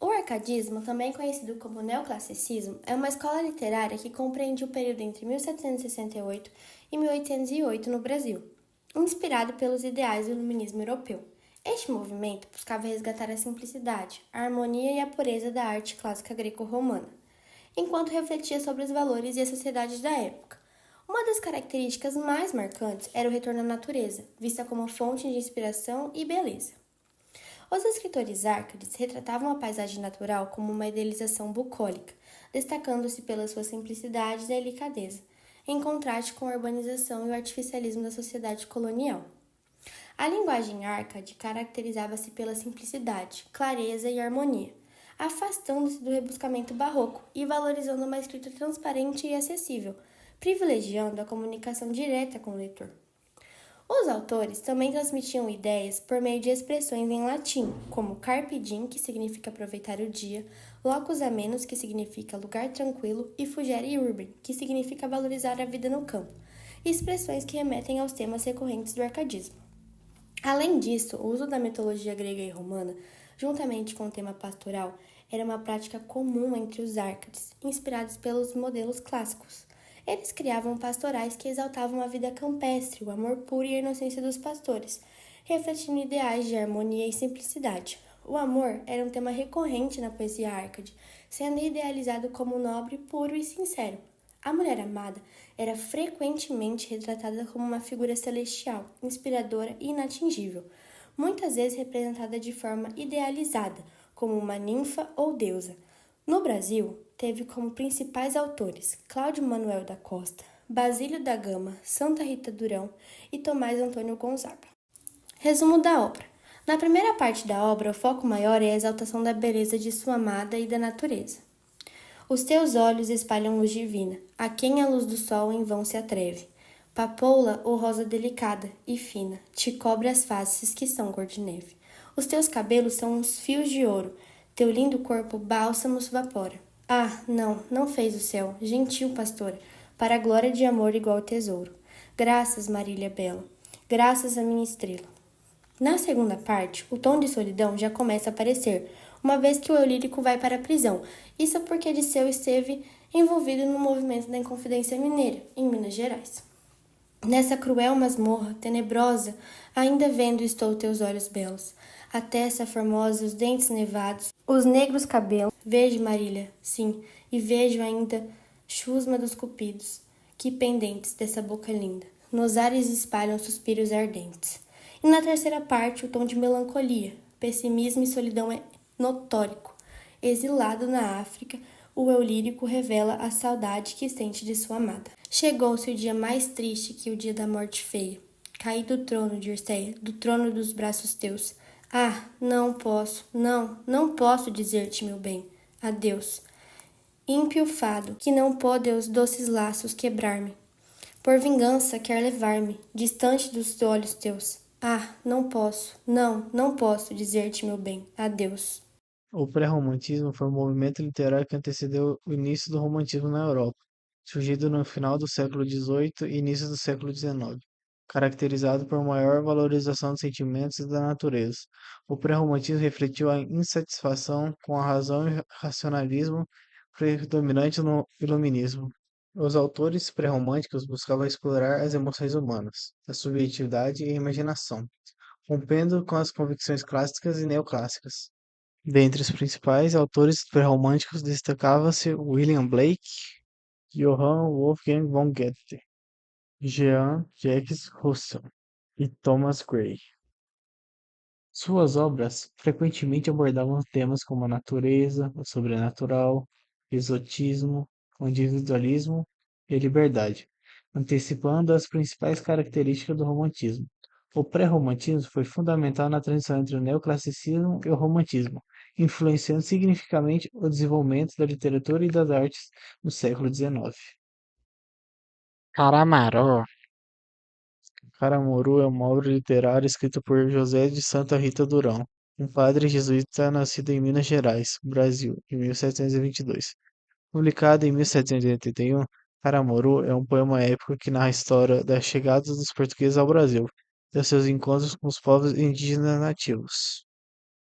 O arcadismo, também conhecido como neoclassicismo, é uma escola literária que compreende o período entre 1768 e 1808 no Brasil, inspirado pelos ideais do iluminismo europeu. Este movimento buscava resgatar a simplicidade, a harmonia e a pureza da arte clássica greco-romana, enquanto refletia sobre os valores e a sociedade da época. Uma das características mais marcantes era o retorno à natureza, vista como fonte de inspiração e beleza. Os escritores árcades retratavam a paisagem natural como uma idealização bucólica, destacando-se pela sua simplicidade e delicadeza, em contraste com a urbanização e o artificialismo da sociedade colonial. A linguagem árcade caracterizava-se pela simplicidade, clareza e harmonia, afastando-se do rebuscamento barroco e valorizando uma escrita transparente e acessível, privilegiando a comunicação direta com o leitor. Os autores também transmitiam ideias por meio de expressões em latim, como carpe diem, que significa aproveitar o dia, locus amenus, que significa lugar tranquilo, e fugere urbem, que significa valorizar a vida no campo, expressões que remetem aos temas recorrentes do arcadismo. Além disso, o uso da mitologia grega e romana, juntamente com o tema pastoral, era uma prática comum entre os árcades, inspirados pelos modelos clássicos. Eles criavam pastorais que exaltavam a vida campestre, o amor puro e a inocência dos pastores, refletindo ideais de harmonia e simplicidade. O amor era um tema recorrente na poesia árcade, sendo idealizado como nobre, puro e sincero. A mulher amada era frequentemente retratada como uma figura celestial, inspiradora e inatingível, muitas vezes representada de forma idealizada, como uma ninfa ou deusa. No Brasil, teve como principais autores Cláudio Manuel da Costa, Basílio da Gama, Santa Rita Durão e Tomás Antônio Gonzaga. Resumo da obra. Na primeira parte da obra, o foco maior é a exaltação da beleza de sua amada e da natureza. Os teus olhos espalham luz divina, a quem a luz do sol em vão se atreve. Papoula, ou rosa delicada e fina, te cobre as faces que são cor de neve. Os teus cabelos são uns fios de ouro, teu lindo corpo bálsamos vapora. Ah, não, não fez o céu, gentil pastora, para a glória de amor igual tesouro. Graças, Marília bela, graças a minha estrela. Na segunda parte, o tom de solidão já começa a aparecer, uma vez que o eu lírico vai para a prisão. Isso porque Disseu esteve envolvido no movimento da Inconfidência Mineira, em Minas Gerais. Nessa cruel masmorra, tenebrosa, ainda vendo estou teus olhos belos, a testa formosa, os dentes nevados, os negros cabelos. Vejo, Marília, sim, e vejo ainda chusma dos cupidos, que pendentes dessa boca linda, nos ares espalham suspiros ardentes. E na terceira parte, o tom de melancolia, pessimismo e solidão é notórico. Exilado na África, o eu lírico revela a saudade que sente de sua amada. Chegou-se o dia mais triste que o dia da morte feia. Caí do trono, Dirceia, do trono dos braços teus. Ah, não posso, não posso dizer-te, meu bem. Adeus. Ímpio fado, que não pôde os doces laços quebrar-me. Por vingança quer levar-me, distante dos olhos teus. Ah, não posso dizer-te, meu bem, adeus. O pré-romantismo foi um movimento literário que antecedeu o início do romantismo na Europa, surgido no final do século XVIII e início do século XIX, caracterizado por maior valorização dos sentimentos e da natureza. O pré-romantismo refletiu a insatisfação com a razão e o racionalismo predominante no iluminismo. Os autores pré-românticos buscavam explorar as emoções humanas, a subjetividade e a imaginação, rompendo com as convicções clássicas e neoclássicas. Dentre os principais autores pré-românticos destacava-se William Blake, Johann Wolfgang von Goethe, Jean-Jacques Rousseau e Thomas Gray. Suas obras frequentemente abordavam temas como a natureza, o sobrenatural, exotismo, o individualismo e a liberdade, antecipando as principais características do romantismo. O pré-romantismo foi fundamental na transição entre o neoclassicismo e o romantismo, influenciando significativamente o desenvolvimento da literatura e das artes no século XIX. Caramaró. Caramuru é uma obra literária escrita por José de Santa Rita Durão, um padre jesuíta nascido em Minas Gerais, Brasil, em 1722. Publicado em 1781, Caramuru é um poema épico que narra a história da chegada dos portugueses ao Brasil e dos seus encontros com os povos indígenas nativos.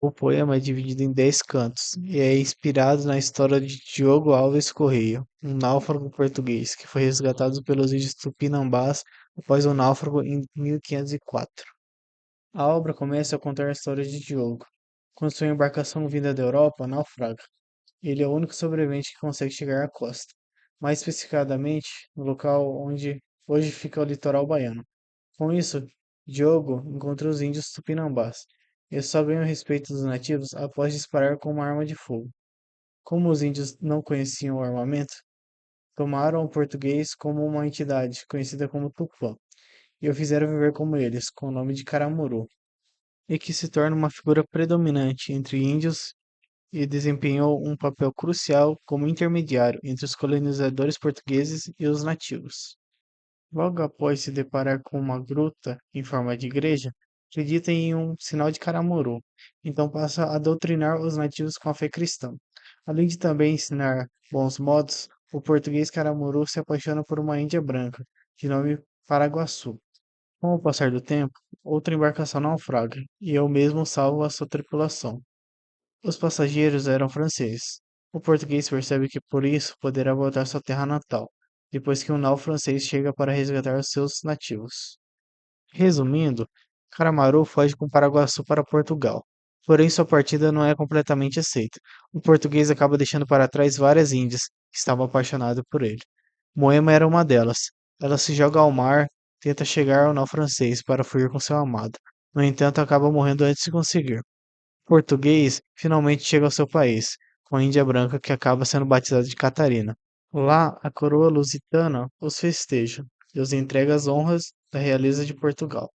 O poema é dividido em 10 cantos e é inspirado na história de Diogo Alves Correia, um náufrago português que foi resgatado pelos índios Tupinambás após um náufrago em 1504. A obra começa a contar a história de Diogo, quando sua embarcação vinda da Europa naufraga. Ele é o único sobrevivente que consegue chegar à costa, mais especificadamente no local onde hoje fica o litoral baiano. Com isso, Diogo encontra os índios Tupinambás. Ele só ganha o respeito dos nativos após disparar com uma arma de fogo. Como os índios não conheciam o armamento, tomaram o português como uma entidade conhecida como Tupã e o fizeram viver como eles, com o nome de Caramuru, e que se torna uma figura predominante entre índios e desempenhou um papel crucial como intermediário entre os colonizadores portugueses e os nativos. Logo após se deparar com uma gruta em forma de igreja, acredita em um sinal de Caramuru, então passa a doutrinar os nativos com a fé cristã. Além de também ensinar bons modos, o português Caramuru se apaixona por uma índia branca, de nome Paraguaçu. Com o passar do tempo, outra embarcação naufraga, e eu mesmo salvo a sua tripulação. Os passageiros eram franceses. O português percebe que por isso poderá voltar à sua terra natal, depois que um nau francês chega para resgatar os seus nativos. Resumindo, Caramuru foge com Paraguaçu para Portugal. Porém, sua partida não é completamente aceita. O português acaba deixando para trás várias índias que estavam apaixonadas por ele. Moema era uma delas. Ela se joga ao mar, tenta chegar ao nau francês para fugir com seu amado. No entanto, acaba morrendo antes de conseguir. O português finalmente chega ao seu país, com a Índia Branca que acaba sendo batizada de Catarina. Lá, a coroa lusitana os festeja e os entrega as honras da realeza de Portugal.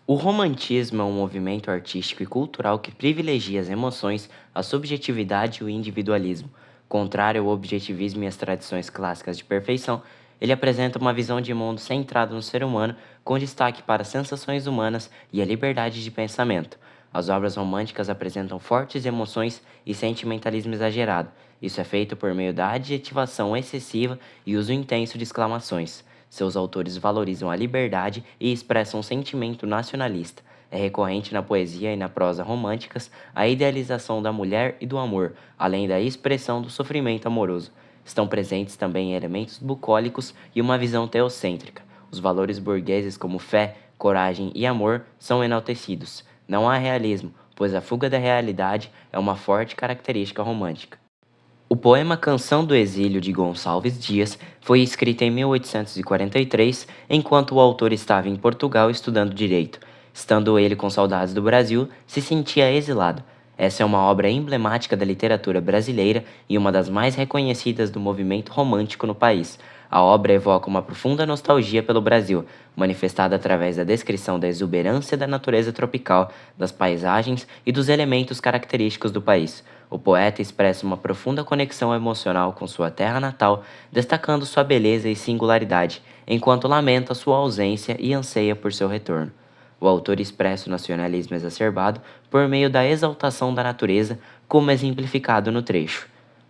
O romantismo é um movimento artístico e cultural que privilegia as emoções, a subjetividade e o individualismo. Contrário ao objetivismo e às tradições clássicas de perfeição, ele apresenta uma visão de mundo centrada no ser humano, com destaque para as sensações humanas e a liberdade de pensamento. As obras românticas apresentam fortes emoções e sentimentalismo exagerado. Isso é feito por meio da adjetivação excessiva e uso intenso de exclamações. Seus autores valorizam a liberdade e expressam um sentimento nacionalista. É recorrente na poesia e na prosa românticas a idealização da mulher e do amor, além da expressão do sofrimento amoroso. Estão presentes também elementos bucólicos e uma visão teocêntrica. Os valores burgueses como fé, coragem e amor são enaltecidos. Não há realismo, pois a fuga da realidade é uma forte característica romântica. O poema Canção do Exílio de Gonçalves Dias foi escrito em 1843, enquanto o autor estava em Portugal estudando direito. Estando ele com saudades do Brasil, se sentia exilado. Essa é uma obra emblemática da literatura brasileira e uma das mais reconhecidas do movimento romântico no país. A obra evoca uma profunda nostalgia pelo Brasil, manifestada através da descrição da exuberância da natureza tropical, das paisagens e dos elementos característicos do país. O poeta expressa uma profunda conexão emocional com sua terra natal, destacando sua beleza e singularidade, enquanto lamenta sua ausência e anseia por seu retorno. O autor expressa o nacionalismo exacerbado por meio da exaltação da natureza, como exemplificado no trecho.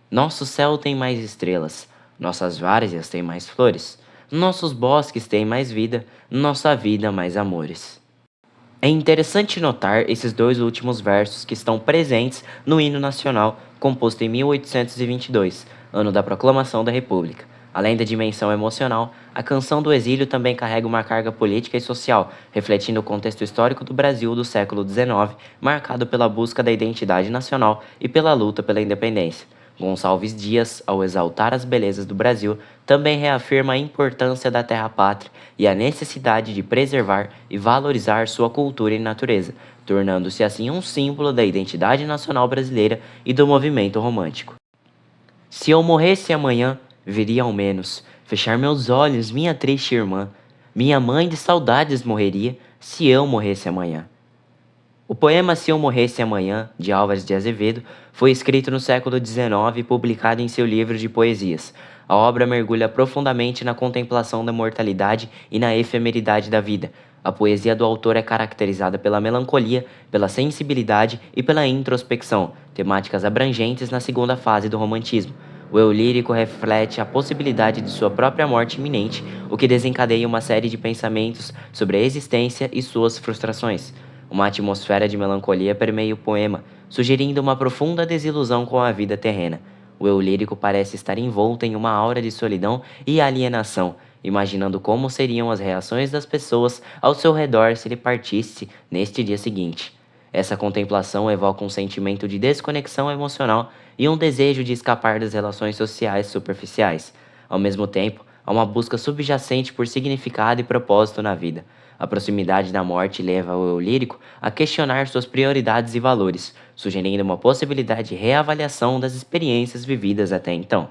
Nosso céu tem mais estrelas, nossas várzeas têm mais flores, nossos bosques têm mais vida, nossa vida mais amores. É interessante notar esses dois últimos versos que estão presentes no hino nacional, composto em 1822, ano da proclamação da República. Além da dimensão emocional, a Canção do Exílio também carrega uma carga política e social, refletindo o contexto histórico do Brasil do século XIX, marcado pela busca da identidade nacional e pela luta pela independência. Gonçalves Dias, ao exaltar as belezas do Brasil, também reafirma a importância da terra-pátria e a necessidade de preservar e valorizar sua cultura e natureza, tornando-se assim um símbolo da identidade nacional brasileira e do movimento romântico. Se eu morresse amanhã, veria ao menos fechar meus olhos, minha triste irmã. Minha mãe de saudades morreria se eu morresse amanhã. O poema Se Eu Morresse Amanhã, de Álvares de Azevedo, foi escrito no século XIX e publicado em seu livro de poesias. A obra mergulha profundamente na contemplação da mortalidade e na efemeridade da vida. A poesia do autor é caracterizada pela melancolia, pela sensibilidade e pela introspecção, temáticas abrangentes na segunda fase do romantismo. O eu lírico reflete a possibilidade de sua própria morte iminente, o que desencadeia uma série de pensamentos sobre a existência e suas frustrações. Uma atmosfera de melancolia permeia o poema, sugerindo uma profunda desilusão com a vida terrena. O eu lírico parece estar envolto em uma aura de solidão e alienação, imaginando como seriam as reações das pessoas ao seu redor se ele partisse neste dia seguinte. Essa contemplação evoca um sentimento de desconexão emocional e um desejo de escapar das relações sociais superficiais. Ao mesmo tempo, há uma busca subjacente por significado e propósito na vida. A proximidade da morte leva o eu lírico a questionar suas prioridades e valores, sugerindo uma possibilidade de reavaliação das experiências vividas até então.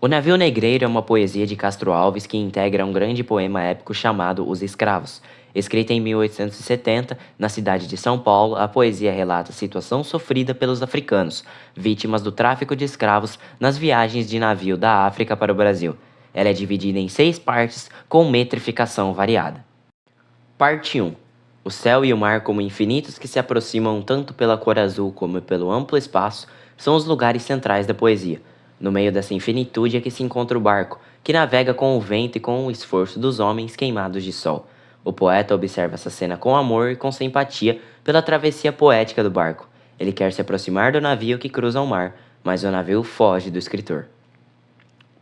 O Navio Negreiro é uma poesia de Castro Alves que integra um grande poema épico chamado Os Escravos. Escrita em 1870, na cidade de São Paulo, a poesia relata a situação sofrida pelos africanos, vítimas do tráfico de escravos nas viagens de navio da África para o Brasil. Ela é dividida em 6 partes, com metrificação variada. Parte 1. O céu e o mar, como infinitos que se aproximam tanto pela cor azul como pelo amplo espaço, são os lugares centrais da poesia. No meio dessa infinitude é que se encontra o barco, que navega com o vento e com o esforço dos homens queimados de sol. O poeta observa essa cena com amor e com simpatia pela travessia poética do barco. Ele quer se aproximar do navio que cruza o mar, mas o navio foge do escritor.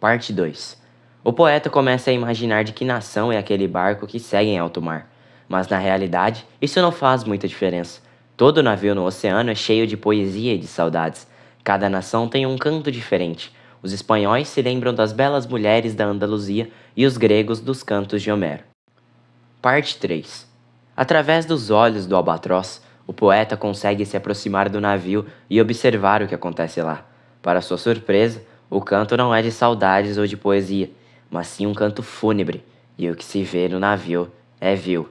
Parte 2. O poeta começa a imaginar de que nação é aquele barco que segue em alto mar. Mas na realidade, isso não faz muita diferença. Todo navio no oceano é cheio de poesia e de saudades. Cada nação tem um canto diferente. Os espanhóis se lembram das belas mulheres da Andaluzia e os gregos dos cantos de Homero. Parte 3. Através dos olhos do albatroz, o poeta consegue se aproximar do navio e observar o que acontece lá. Para sua surpresa, o canto não é de saudades ou de poesia, mas sim um canto fúnebre, e o que se vê no navio é vil.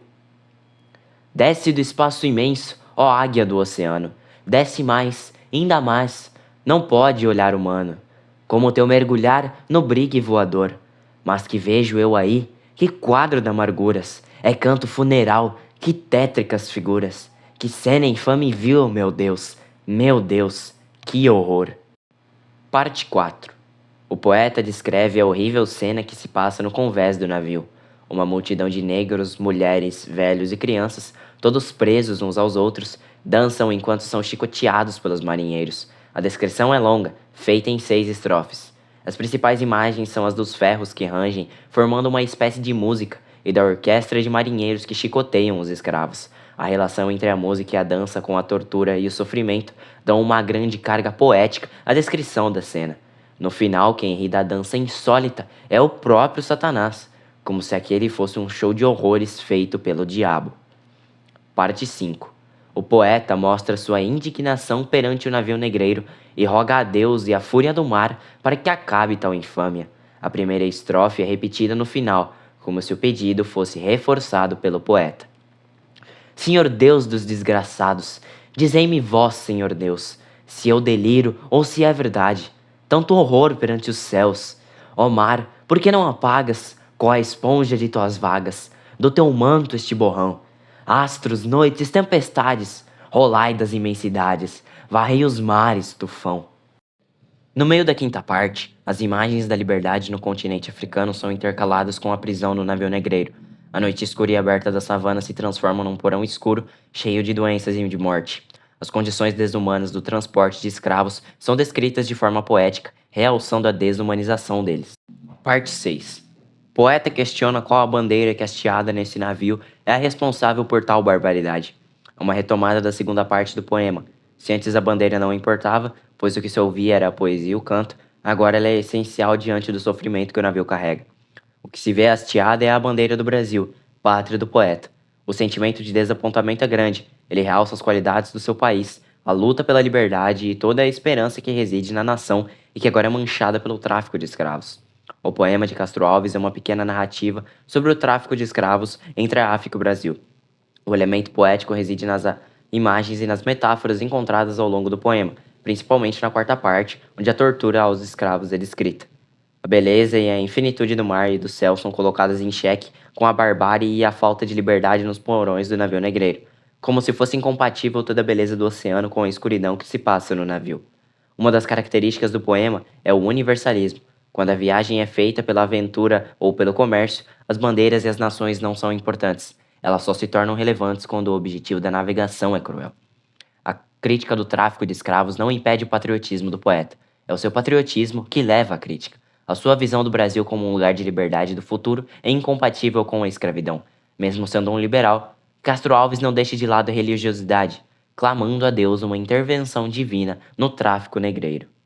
Desce do espaço imenso, ó águia do oceano, desce mais, ainda mais, não pode olhar humano, como teu mergulhar no brigue voador. Mas que vejo eu aí, que quadro de amarguras, é canto funeral, que tétricas figuras, que cena infame e vil, meu Deus, que horror. Parte 4. O poeta descreve a horrível cena que se passa no convés do navio. Uma multidão de negros, mulheres, velhos e crianças, todos presos uns aos outros, dançam enquanto são chicoteados pelos marinheiros. A descrição é longa, feita em 6 estrofes. As principais imagens são as dos ferros que rangem, formando uma espécie de música, e da orquestra de marinheiros que chicoteiam os escravos. A relação entre a música e a dança com a tortura e o sofrimento dão uma grande carga poética à descrição da cena. No final, quem ri da dança insólita é o próprio Satanás, como se aquele fosse um show de horrores feito pelo diabo. Parte 5. O poeta mostra sua indignação perante o navio negreiro e roga a Deus e a fúria do mar para que acabe tal infâmia. A primeira estrofe é repetida no final, como se o pedido fosse reforçado pelo poeta. Senhor Deus dos desgraçados, dizei-me vós, Senhor Deus, se eu deliro ou se é verdade. Tanto horror perante os céus. Ó mar, por que não apagas, qual a esponja de tuas vagas, do teu manto este borrão? Astros, noites, tempestades, rolai das imensidades, varrei os mares, tufão. No meio da quinta parte, as imagens da liberdade no continente africano são intercaladas com a prisão no navio negreiro. A noite escura e aberta da savana se transforma num porão escuro, cheio de doenças e de morte. As condições desumanas do transporte de escravos são descritas de forma poética, realçando a desumanização deles. Parte 6. O poeta questiona qual a bandeira que hasteada nesse navio é a responsável por tal barbaridade. É uma retomada da segunda parte do poema. Se antes a bandeira não importava, pois o que se ouvia era a poesia e o canto, agora ela é essencial diante do sofrimento que o navio carrega. O que se vê hasteada é a bandeira do Brasil, pátria do poeta. O sentimento de desapontamento é grande, ele realça as qualidades do seu país, a luta pela liberdade e toda a esperança que reside na nação e que agora é manchada pelo tráfico de escravos. O poema de Castro Alves é uma pequena narrativa sobre o tráfico de escravos entre a África e o Brasil. O elemento poético reside nas imagens e nas metáforas encontradas ao longo do poema, principalmente na quarta parte, onde a tortura aos escravos é descrita. A beleza e a infinitude do mar e do céu são colocadas em xeque com a barbárie e a falta de liberdade nos porões do navio negreiro, como se fosse incompatível toda a beleza do oceano com a escuridão que se passa no navio. Uma das características do poema é o universalismo. Quando a viagem é feita pela aventura ou pelo comércio, as bandeiras e as nações não são importantes. elas só se tornam relevantes quando o objetivo da navegação é cruel. A crítica do tráfico de escravos não impede o patriotismo do poeta. É o seu patriotismo que leva à crítica. A sua visão do Brasil como um lugar de liberdade do futuro é incompatível com a escravidão. Mesmo sendo um liberal, Castro Alves não deixa de lado a religiosidade, clamando a Deus uma intervenção divina no tráfico negreiro.